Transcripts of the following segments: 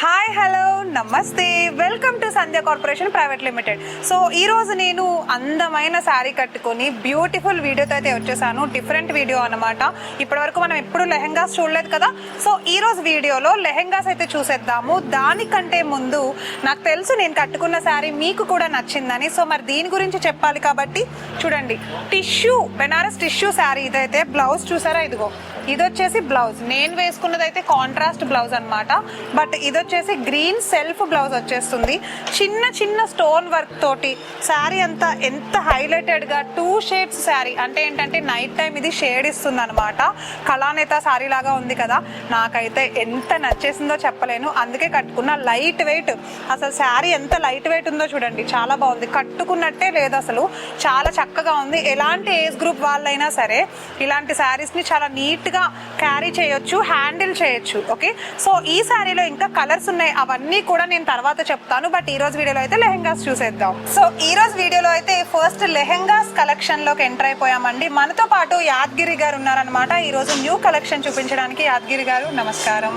Hi hello నమస్తే, welcome to Sandhya corporation private limited. So ఈ రోజు నేను అందమైన శారీ కట్టుకొని బ్యూటిఫుల్ వీడియోతో అయితే వచ్చేసాను. డిఫరెంట్ వీడియో అనమాట. ఇప్పటివరకు మనం ఎప్పుడు లెహెంగాస్ చూడలేదు కదా. సో ఈ రోజు వీడియోలో లెహెంగాస్ అయితే చూసేద్దాము. దానికంటే ముందు నాకు తెలుసు నేను కట్టుకున్న శారీ మీకు కూడా నచ్చిందని. సో మరి దీని గురించి చెప్పాలి కాబట్టి చూడండి, టిష్యూ బెనారస్ టిష్యూ శారీ ఇదైతే. బ్లౌజ్ చూసారా, ఇదిగో ఇది వచ్చేసి బ్లౌజ్. నేను వేసుకున్నది అయితే కాంట్రాస్ట్ బ్లౌజ్ అనమాట. బట్ ఇది వచ్చేసి గ్రీన్ సెల్ఫ్ బ్లౌజ్ వచ్చేస్తుంది. చిన్న చిన్న స్టోన్ వర్క్ తోటి శారీ అంతా ఎంత హైలైటెడ్ గా 2 షేడ్స్ శారీ. అంటే ఏంటంటే నైట్ టైం ఇది షేడ్ ఇస్తుంది అనమాట. కళానేత శారీ లాగా ఉంది కదా. నాకైతే ఎంత నచ్చేసిందో చెప్పలేను, అందుకే కట్టుకున్న. లైట్ వెయిట్, అసలు శారీ ఎంత లైట్ వెయిట్ ఉందో చూడండి, చాలా బాగుంది. కట్టుకున్నట్టే లేదు అసలు, చాలా చక్కగా ఉంది. ఎలాంటి ఏజ్ గ్రూప్ వాళ్ళైనా సరే ఇలాంటి శారీస్ ని చాలా నీట్ గా క్యారీ చేయొచ్చు, హ్యాండిల్ చేయొచ్చు. ఓకే, సో ఈ శారీలో ఇంకా కలర్స్ ఉన్నాయి, అవన్నీ కూడా నేను తర్వాత చెప్తాను. బట్ ఈ రోజు వీడియోలో అయితే లెహెంగాస్ చూసేద్దాం. సో ఈ రోజు వీడియోలో అయితే ఫస్ట్ లెహెంగాస్ కలెక్షన్ లోకి ఎంటర్ అయిపోయామండి. మనతో పాటు యాద్గిరి గారు ఉన్నారనమాట. ఈ రోజు న్యూ కలెక్షన్ చూపించడానికి. యాద్గిరి గారు నమస్కారం.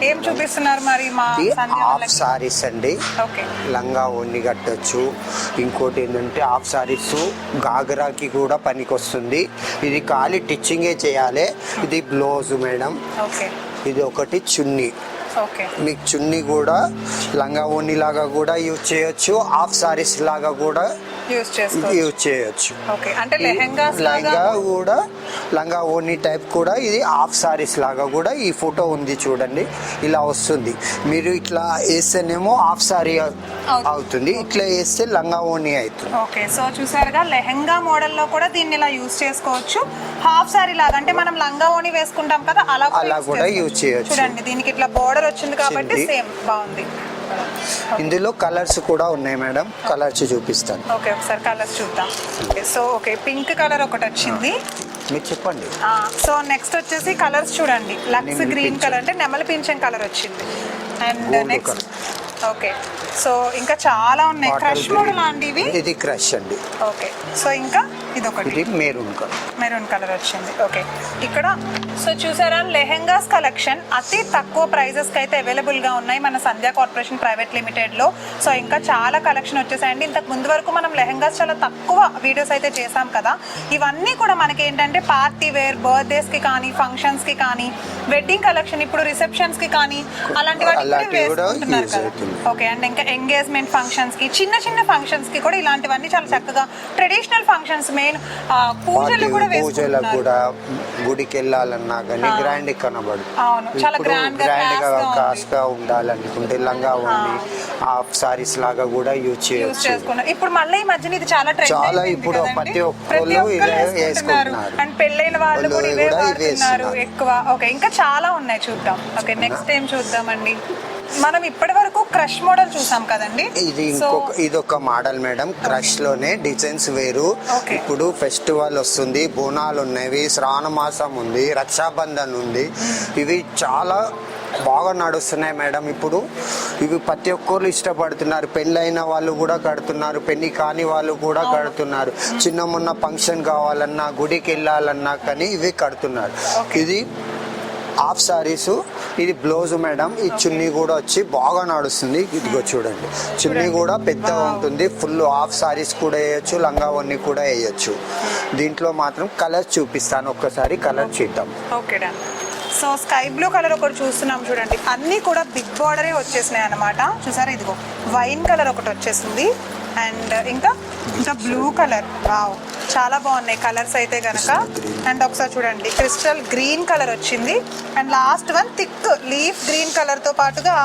ఏం చూపిస్తున్నారు మరి? మా హాఫ్ సారీస్ అండి. ఓకే, లంగా ఓన్ని కట్టొచ్చు. ఇంకోటి ఏంటంటే హాఫ్ సారీస్ గాగరాకి కూడా పనికి వస్తుంది. ఇది ఖాళీ టిచ్చింగే చేయాలి. ఇది బ్లౌజ్ మేడం. ఓకే, ఇది ఒకటి చున్నీ. ఓకే, మీకు చున్నీ కూడా లంగా ఓని లాగా కూడా యూజ్ చేయొచ్చు, హాఫ్ సారీస్ లాగా కూడా యూజ్ చేయొచ్చు. ఓకే, అంటే లెహెంగాస్ లంగా కూడా లంగా ఓని టైప్ కూడా ఇది హాఫ్ సారీస్ లాగా కూడా. ఈ ఫోటో ఉంది చూడండి, ఇలా వస్తుంది. మీరు ఇట్లా వేస్తేనేమో హాఫ్ సారీ అవుతుంది, ఇట్లా వేస్తే లంగా ఓని అవుతుంది. ఓకే, సో చూసారుగా లెహెంగా మోడల్ లో కూడా దీన్ని ఇలా యూజ్ చేసుకోవచ్చు. హాఫ్ సారీ లాగా అంటే మనం లంగా ఓని వేసుకుంటాం కదా, అలా కూడా యూజ్ చేయొచ్చు. చూడండి, దీనికి ఇట్లా బోర్డర్ వచ్చింది కాబట్టి సేమ్ బాగుంది. ఇందులో కలర్స్ కూడా ఉన్నాయి మేడం, కలర్స్ చూపిస్తాను. ఓకే, ఒకసారి కలర్స్ చూద్దాం. సో ఓకే, పింక్ కలర్ ఒకటి వచ్చింది. మీరు చెప్పండి. సో నెక్స్ట్ వచ్చేసి కలర్స్ చూడండి. లక్స్ గ్రీన్ కలర్ అంటే నెమలి పింఛం కలర్ వచ్చింది. అండ్ నెక్స్ట్ ఓకే, సో ఇంకా చాలా ఉన్నాయి. క్రష్ మోడల్ అండి ఇవి. ఇది క్రష్ అండి. ఓకే, సో ఇంకా ఇది ఒకటి మెరూన్ కలర్ వచ్చింది. ఓకే, ఇక్కడ సో చూసారా లెహెంగాస్ కలెక్షన్ అతి తక్కువ ప్రైజెస్ కి అయితే అవైలబుల్ గా ఉన్నాయి మన సంధ్య కార్పొరేషన్ ప్రైవేట్ లిమిటెడ్ లో. సో ఇంకా చాలా కలెక్షన్ వచ్చేసాయండి. ఇంతకు ముందు వరకు మనం లెహెంగాస్ చాలా తక్కువ వీడియోస్ అయితే చేసాం కదా. ఇవన్నీ కూడా మనకి ఏంటంటే పార్టీ వేర్, బర్త్డేస్ కి కానీ, ఫంక్షన్స్ కి కానీ, వెడ్డింగ్ కలెక్షన్, ఇప్పుడు రిసెప్షన్స్ కి కానీ అలాంటి వాటికి వేసుకుంటున్నారు కదా. ఓకే, అండ్ ఇంకా ఎంగేజ్మెంట్ ఫంక్షన్స్ కి, చిన్న చిన్న ఫంక్షన్స్ కి కూడా ఇలాంటివన్నీ చాలా చక్కగా ట్రెడిషనల్ ఫంక్షన్స్, మెయిన్ పూజలు కూడా వేసుకుంటున్నారు. గుడికి వెళ్ళాలన్నా కానీ గ్రాండ్ కనబడు. అవును, చాలా గ్రాండ్ గా కాస్ట్ గా ఉండాలనుకుంటే లంగా ఉండి హాఫ్ సారీస్ లాగా కూడా యూజ్ చేయొచ్చు. ఇప్పుడు మళ్ళీ ఈ మధ్యన ఇది చాలా ట్రెండ్, చాలా ఇప్పుడు ప్రతి ఒక్కళ్ళు ఇదే వేసుకుంటున్నారు. అండ్ పెళ్ళైన వాళ్ళు కూడా ఇవే వాడుతున్నారు ఎక్కువ. ఓకే, ఇంకా చాలా ఉన్నాయి, చూద్దాం. ఓకే, నెక్స్ట్ ఏం చూద్దామండి. మనం ఇప్పటి వరకు క్రష్ మోడల్ చూసాం కదండి. ఇది ఒక మోడల్ మేడం. క్రష్ లోనే డిజైన్స్ వేరు. ఇప్పుడు ఫెస్టివల్ వస్తుంది, బోనాలు ఉన్నాయి, శ్రావణ మాసం ఉంది, రక్షాబంధన్ ఉంది. ఇవి చాలా బాగా నడుస్తున్నాయి మేడం. ఇప్పుడు ఇవి ప్రతి ఒక్కరు ఇష్టపడుతున్నారు. పెళ్ళైన వాళ్ళు కూడా కడుతున్నారు, పెళ్లి కాని వాళ్ళు కూడా కడుతున్నారు. చిన్న మొన్న ఫంక్షన్ కావాలన్నా, గుడికి వెళ్ళాలన్నా కానీ ఇవి కడుతున్నారు. ఇది హాఫ్ సారీస్, ఇది బ్లౌజ్ మేడం. ఈ చున్నీ కూడా వచ్చి బాగా నడుస్తుంది. ఇదిగో చూడండి, చున్నీ కూడా పెద్ద ఉంటుంది. ఫుల్ హాఫ్ సారీస్ కూడా వేయచ్చు, లంగా ఓని కూడా వేయచ్చు. దీంట్లో మాత్రం కలర్ చూపిస్తాను, ఒక్కసారి కలర్ చూద్దాం. Okay, so sky blue colour ఒకటి చూస్తున్నాం చూడండి. అన్నీ కూడా బిగ్ బార్డరే వచ్చేసినాయి అనమాట. చూసారా, ఇదిగో వైన్ కలర్ ఒకటి వచ్చేసింది. అండ్ ఇంకా బ్లూ కలర్, వావ్, చాలా బాగున్నాయి కలర్స్ అయితే గనక. అండ్ ఒకసారి చూడండి, క్రిస్టల్ గ్రీన్ కలర్ వచ్చింది. And last one thick leaf green colour తో పాటుగా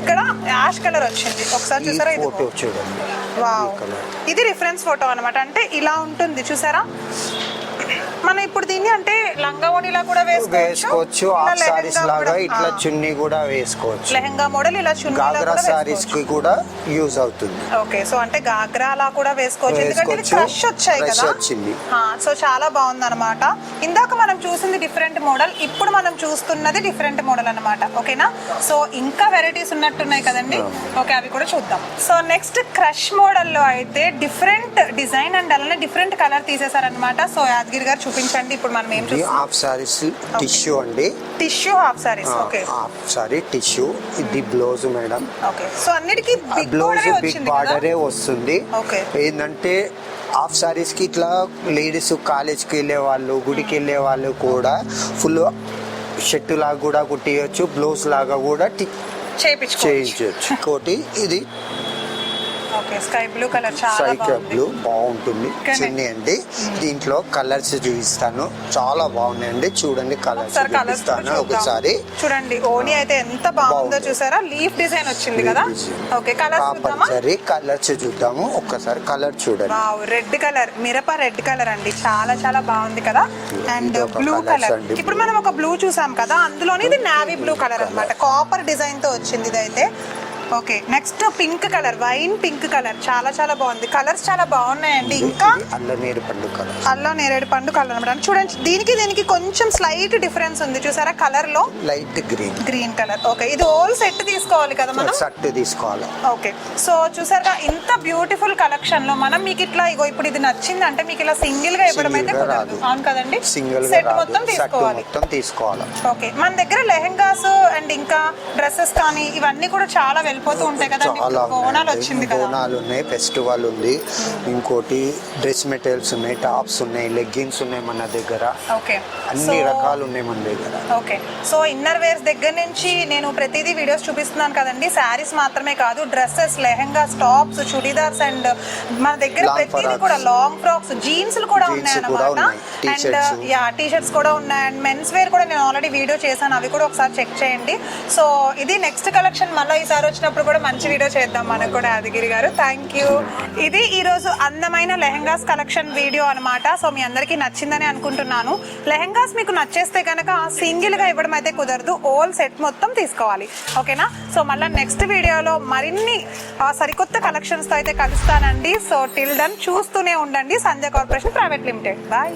ఇక్కడ యాష్ కలర్ వచ్చింది. ఒకసారి చూసారా, ఇది వావ్, ఇది రిఫరెన్స్ ఫోటో అనమాట. అంటే ఇలా ఉంటుంది చూసారా. మనం ఇప్పుడు దీన్ని అంటే లంగా ఓణిలా కూడా వేసుకోవచ్చు, హాఫ్ సారీస్ లాగా ఇట్లా చున్నీ కూడా వేసుకోవచ్చు. లెహంగా మోడల్ ఇలా చున్నీ గాగ్రా సారీస్ కి కూడా యూజ్ అవుతుంది. ఓకే, సో అంటే గాగ్రా అలా కూడా వేసుకోవచ్చు, ఎందుకంటే క్రష్ వచ్చాయి కదా. సో చాలా బాగుంది అనమాట. ఇందాక మనం చూసింది డిఫరెంట్ మోడల్, ఇప్పుడు మనం చూస్తున్నది డిఫరెంట్ మోడల్ అనమాట. ఓకేనా, సో ఇంకా వెరైటీస్ ఉన్నట్టున్నాయి కదండి. ఓకే, అవి కూడా చూద్దాం. సో నెక్స్ట్ క్రష్ మోడల్ లో అయితే డిఫరెంట్ డిజైన్ అండ్ అలానే డిఫరెంట్ కలర్ తీసేసారనమాట. సో యాదగిరి గారు చూపించండి. ఇప్పుడు మనం ఏం ఇది చూస్తాం? హాఫ్ సారీస్ టిష్యూ అండి. Tissue half saris. Okay, half sorry tissue. ఇది బ్లౌజ్ మేడం. ఓకే. సో అన్నిటికీ బిగ్ బ్లౌజ్ బోర్డరే బిగ్ వచ్చింది కదా? బార్డరే వస్తుంది. ఓకే. ఏంటంటే హాఫ్ సారీస్ కి ఇట్లా లేడీస్ కాలేజ్కి వెళ్ళే వాళ్ళు, గుడికి వెళ్ళే వాళ్ళు కూడా ఫుల్ షర్ట్ లాగా కూడా కుట్టియచ్చు, బ్లౌజ్ లాగా కూడా చేయించుకోవచ్చు. చేయించవచ్చు. ఇంకోటి ఇది ఓకే, స్కై బ్లూ కలర్ చాలా సైకిల్ బాగుంది. బ్లూ బాగుంటుంది. చిన్ని అండి. దీంట్లో కలర్స్ చూపిస్తాను, చాలా బాగున్నాయండి. చూడండి కలర్స్ ఒకసారి కలర్స్ చూపిస్తాను ఒకసారి. చూడండి, ఓని అయితే ఎంత బాగుందో చూసారా? లీఫ్ డిజైన్ వచ్చింది కదా? ఓకే, కలర్స్ చూద్దామా? సరే కలర్స్ చూద్దాము. ఒక్కసారి కలర్ చూడండి. వావ్, రెడ్ కలర్, మిరప రెడ్ కలర్ అండి, చాలా చాలా బాగుంది కదా. అండ్ ఇది ఒక బ్లూ colours కలర్. అండి. ఇప్పుడు మనం ఒక బ్లూ చూసాం కదా, అందులోని ఇది నావీ బ్లూ కలర్ అన్నమాట. కాపర్ డిజైన్ తో వచ్చింది ఇదైతే. Okay, next pink colour, wine pink colour, చాలా చాలా బాగుంది. కలర్స్ చాలా బాగున్నాయండి. ఇంకా అల్ల నేరు పండు కలర్, అల్లో నేరేడు పండు కలర్ అనమాట. చూడండి, దీనికి కొంచెం స్లైట్ డిఫరెన్స్ ఉంది చూసారా కలర్ లో? Light green, green colour. Okay, ఇది హోల్ సెట్ తీసుకోవాలి కదా మనం? షర్ట్ తీసుకోవాలి. ఓకే, సో చూసారుగా ఇంత బ్యూటిఫుల్ కలెక్షన్ లో మనం మీకు ఇట్లా ఇగో ఇప్పుడు ఇది నచ్చింది అంటే మీకు ఇలా సింగిల్ గా ఇవ్వడం అయితే Single గా కుదరదు. రాదు. అవును కదండి? సింగిల్ సెట్ మొత్తం తీసుకోవాలి. మొత్తం తీసుకోవాలి. ఓకే, మన దగ్గర లెహెంగాస్ అండ్ ఇంకా డ్రెస్సెస్ కానీ ఇవన్నీ కూడా చాలా వెళ్ళిపోతూ ఉంటాయి కదండి. చాలా బోనాలు వచ్చింది కదా? బోనాలు ఉన్నాయి, ఫెస్టివల్ ఉంది. ఇంకోటి డ్రెస్ మెటీరియల్స్ ఉన్నాయి, టాప్స్ ఉన్నాయి, లెగ్గిన్స్ ఉన్నాయి మన దగ్గర. ఓకే, అన్ని రకాలు ఉన్నాయి మన దగ్గర. ఓకే, సో ఇన్నర్ వేర్స్ దగ్గర నుంచి నేను ప్రతిదీ వీడియోస్ చూపిస్తున్నాను కదండి. శారీస్ మాత్రమే కాదు, dresses, lehengas, tops, churidars and మన దగ్గర Long ప్రతిదీ frocks. కూడా లాంగ్ ఫ్రాక్స్, జీన్స్ కూడా Jeans ఉన్నాయి కూడా అన్నమాట. ఉన్నాయి, అండ్ T-shirts. టీ షర్ట్స్ కూడా ఉన్నాయి. అండ్ మెన్స్ వేర్ కూడా నేను ఆల్రెడీ వీడియో చేశాను, అవి కూడా ఒకసారి చెక్ చేయండి. సో ఇది నెక్స్ట్ కలెక్షన్, మళ్ళీ ఈసారి వచ్చినప్పుడు కూడా మంచి వీడియో చేద్దాం మనకు కూడా యాదగిరి గారు. Thank you. ఇది ఈ రోజు అందమైన లెహెంగాస్ కలెక్షన్ వీడియో అన్నమాట. సో మీ అందరికీ నచ్చిందని అనుకుంటున్నాను. లెహెంగాస్ మీకు నచ్చేస్తే కనుక సింగిల్ గా ఇవ్వడం అయితే కుదరదు, హోల్ సెట్ మొత్తం తీసుకోవాలి. ఓకేనా? సో మళ్ళీ నెక్స్ట్ వీడియోలో మరిన్ని సరికొత్త కలెక్షన్స్ తో అయితే కలుస్తానండి. సో టిల్ దెన్ చూస్తూనే ఉండండి సంధ్య కార్పొరేషన్ ప్రైవేట్ లిమిటెడ్. బాయ్.